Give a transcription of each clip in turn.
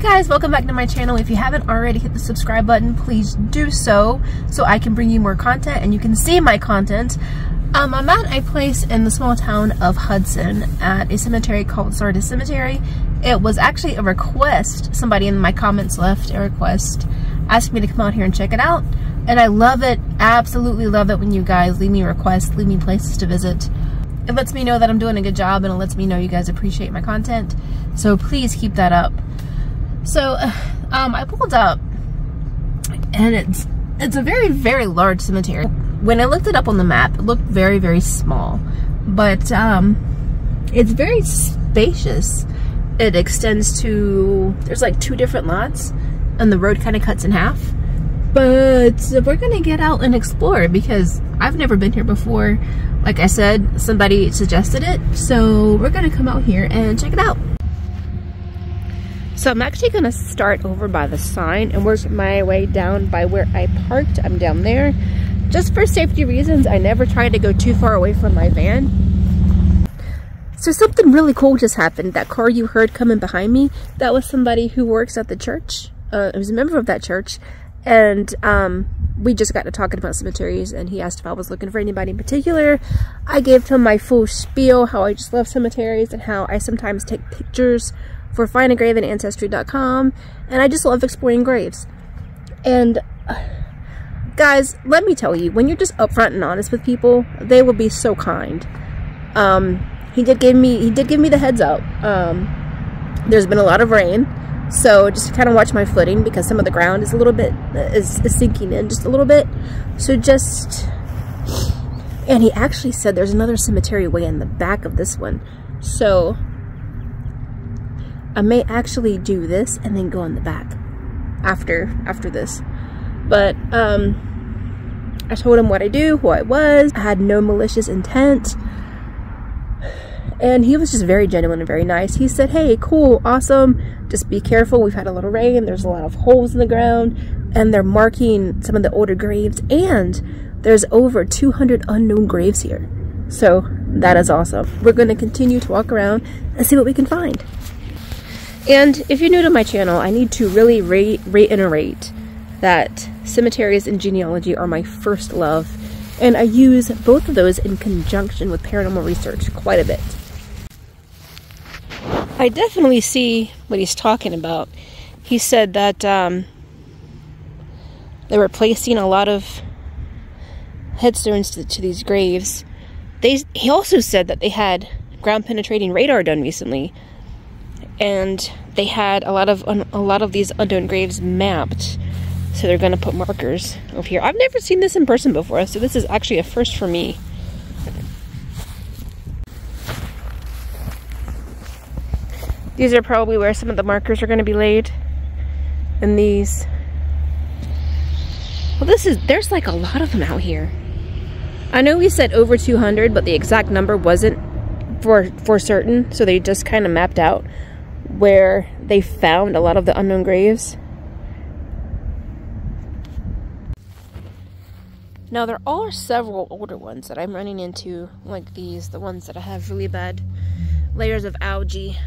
guys, welcome back to my channel. If you haven't already, hit the subscribe button. Please do so I can bring you more content and you can see my content. I'm at a place in the small town of Hudson at a cemetery called Sardis Cemetery. It was actually a request. Somebody in my comments left a request, asked me to come out here and check it out. And I love it, absolutely love it when you guys leave me requests, leave me places to visit. It lets me know that I'm doing a good job and it lets me know you guys appreciate my content. So please keep that up. So I pulled up and it's a very, very large cemetery. When I looked it up on the map, it looked very, very small, but it's very spacious. It extends to, there's like 2 different lots and the road kind of cuts in half. But we're gonna get out and explore because I've never been here before. Like I said, somebody suggested it, so we're gonna come out here and check it out. So I'm actually gonna start over by the sign and work my way down by where I parked. I'm down there. Just for safety reasons, I never try to go too far away from my van. So something really cool just happened. That car you heard coming behind me, that was somebody who works at the church. It was a member of that church. And we just got to talking about cemeteries and he asked if I was looking for anybody in particular. I gave him my full spiel, how I just love cemeteries and how I sometimes take pictures for findagrave.ancestry.com, and I just love exploring graves. And guys, let me tell you, when you're just upfront and honest with people, they will be so kind. He did give me the heads up. There's been a lot of rain, so just kind of watch my footing because some of the ground is a little bit is sinking in just a little bit. So just, and he actually said there's another cemetery way in the back of this one, so I may actually do this and then go in the back after this. But I told him what I do, who I was. I had no malicious intent. And he was just very genuine and very nice. He said, hey, cool, awesome. Just be careful. We've had a little rain. There's a lot of holes in the ground. And they're marking some of the older graves. And there's over 200 unknown graves here. So that is awesome. We're going to continue to walk around and see what we can find. And if you're new to my channel, I need to really reiterate that cemeteries and genealogy are my first love, and I use both of those in conjunction with paranormal research quite a bit. I definitely see what he's talking about. He said that they were placing a lot of headstones to these graves. He also said that they had ground penetrating radar done recently. And they had a lot of these unknown graves mapped, so they're going to put markers over here. I've never seen this in person before, so this is actually a first for me. These are probably where some of the markers are going to be laid. And these, well, there's like a lot of them out here. I know we said over 200, but the exact number wasn't for certain, so they just kind of mapped out where they found a lot of the unknown graves. Now there are several older ones that I'm running into, like these, the ones that have really bad layers of algae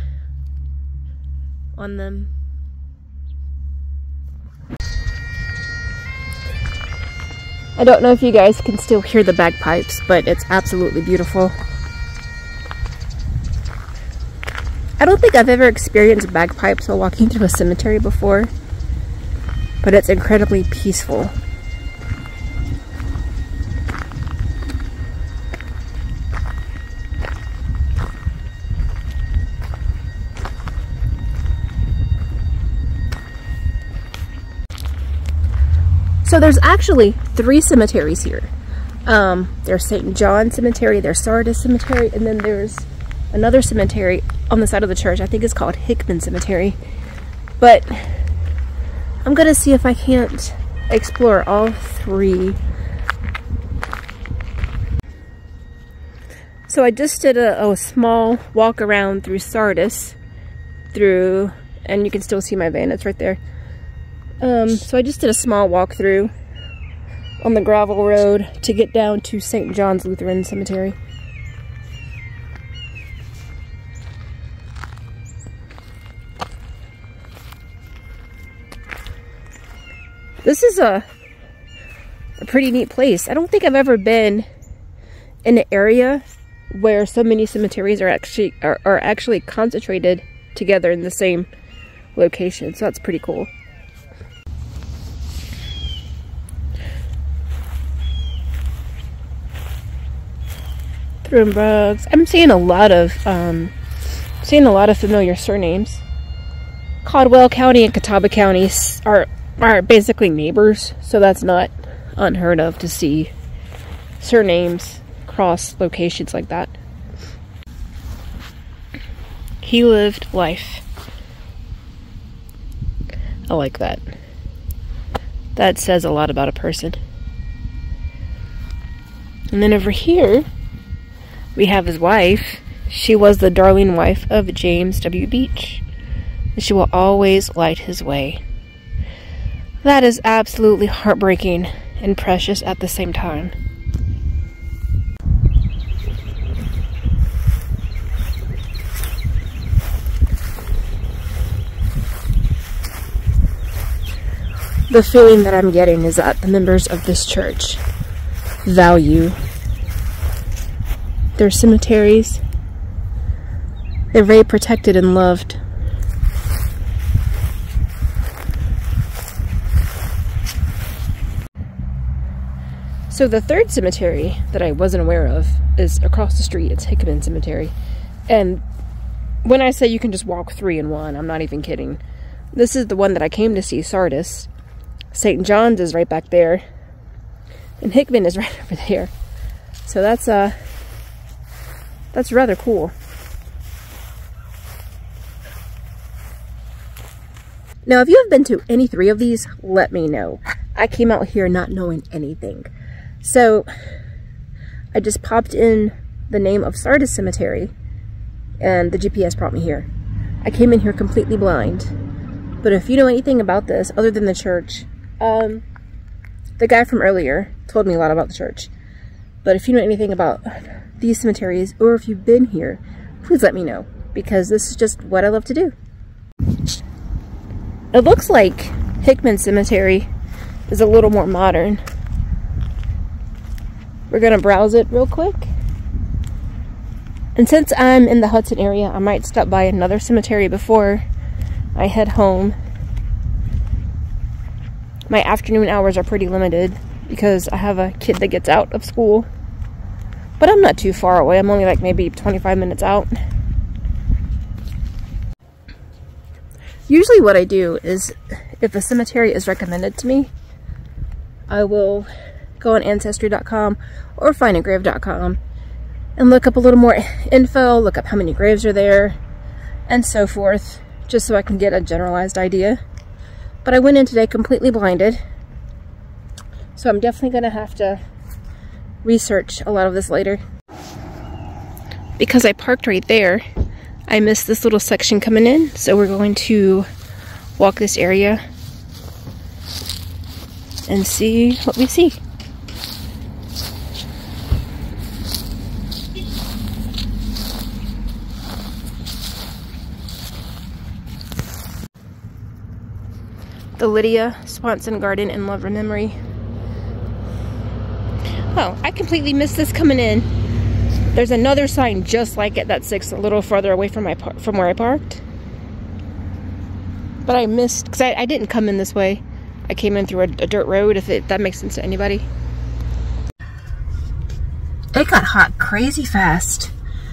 on them. I don't know if you guys can still hear the bagpipes, but it's absolutely beautiful. I don't think I've ever experienced bagpipes while walking through a cemetery before, but it's incredibly peaceful. So there's actually 3 cemeteries here. There's St. John Cemetery, there's Sardis Cemetery, and then there's another cemetery on the side of the church. I think it's called Hickman Cemetery. But I'm gonna see if I can't explore all 3. So I just did a small walk around through Sardis, and you can still see my van, it's right there. So I just did a small walk through on the gravel road to get down to St. John's Lutheran Cemetery. This is a pretty neat place. I don't think I've ever been in an area where so many cemeteries are actually concentrated together in the same location. So that's pretty cool. Thrombrugs. I'm seeing a lot of familiar surnames. Caldwell County and Catawba County are basically neighbors, so that's not unheard of to see surnames cross locations like that. He lived life. I like that. That says a lot about a person. And then over here, we have his wife. She was the darling wife of James W. Beach. And she will always light his way. That is absolutely heartbreaking and precious at the same time. The feeling that I'm getting is that the members of this church value their cemeteries. They're very protected and loved. So the third cemetery that I wasn't aware of is across the street. It's Hickman Cemetery. And when I say you can just walk 3 in 1, I'm not even kidding. This is the one that I came to see, Sardis. St. John's is right back there. And Hickman is right over there. So that's rather cool. Now, if you have been to any 3 of these, let me know. I came out here not knowing anything. So, I just popped in the name of Sardis Cemetery, and the GPS brought me here. I came in here completely blind. But if you know anything about this, other than the church, the guy from earlier told me a lot about the church. But if you know anything about these cemeteries, or if you've been here, please let me know, because this is just what I love to do. It looks like Hickman Cemetery is a little more modern. We're gonna browse it real quick. And since I'm in the Hudson area, I might stop by another cemetery before I head home. My afternoon hours are pretty limited because I have a kid that gets out of school. But I'm not too far away. I'm only like maybe 25 minutes out. Usually what I do is, if a cemetery is recommended to me, I will go on Ancestry.com or findagrave.com and look up a little more info, look up how many graves are there, and so forth, just so I can get a generalized idea. But I went in today completely blinded, so I'm definitely going to have to research a lot of this later. Because I parked right there, I missed this little section coming in, so we're going to walk this area and see what we see. The Lydia Swanson Garden in Love and Memory. Oh, I completely missed this coming in. There's another sign just like it that sits a little farther away from where I parked. But I missed, because I didn't come in this way. I came in through a dirt road, if that makes sense to anybody. It got hot crazy fast.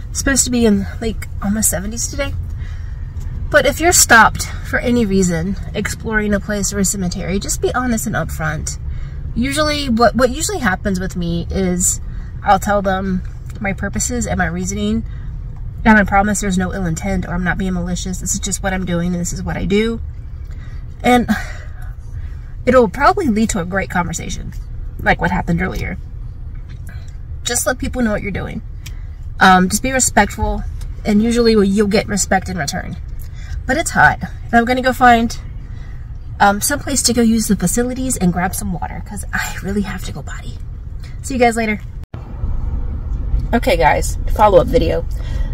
It's supposed to be in like almost 70s today. But if you're stopped for any reason exploring a place or a cemetery, just be honest and upfront. Usually, what usually happens with me is I'll tell them my purposes and my reasoning, and I promise there's no ill intent or I'm not being malicious. This is just what I'm doing and this is what I do. And it'll probably lead to a great conversation, like what happened earlier. Just let people know what you're doing. Just be respectful, and usually you'll get respect in return. But it's hot, and I'm gonna go find some place to go use the facilities and grab some water, because I really have to go potty. See you guys later. Okay guys, follow-up video.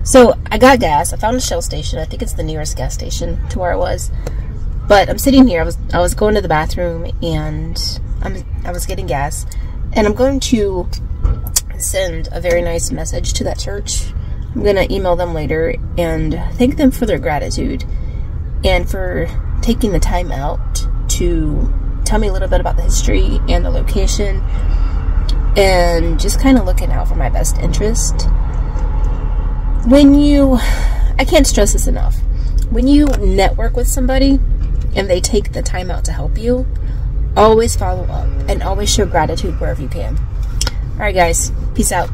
So I got gas. I found a Shell station. I think it's the nearest gas station to where I was. But I'm sitting here. I was going to the bathroom, and I was getting gas, and I'm going to send a very nice message to that church. I'm going to email them later and thank them for their gratitude and for taking the time out to tell me a little bit about the history and the location, and just kind of looking out for my best interest. I can't stress this enough, when you network with somebody and they take the time out to help you, always follow up and always show gratitude wherever you can. Alright guys, peace out.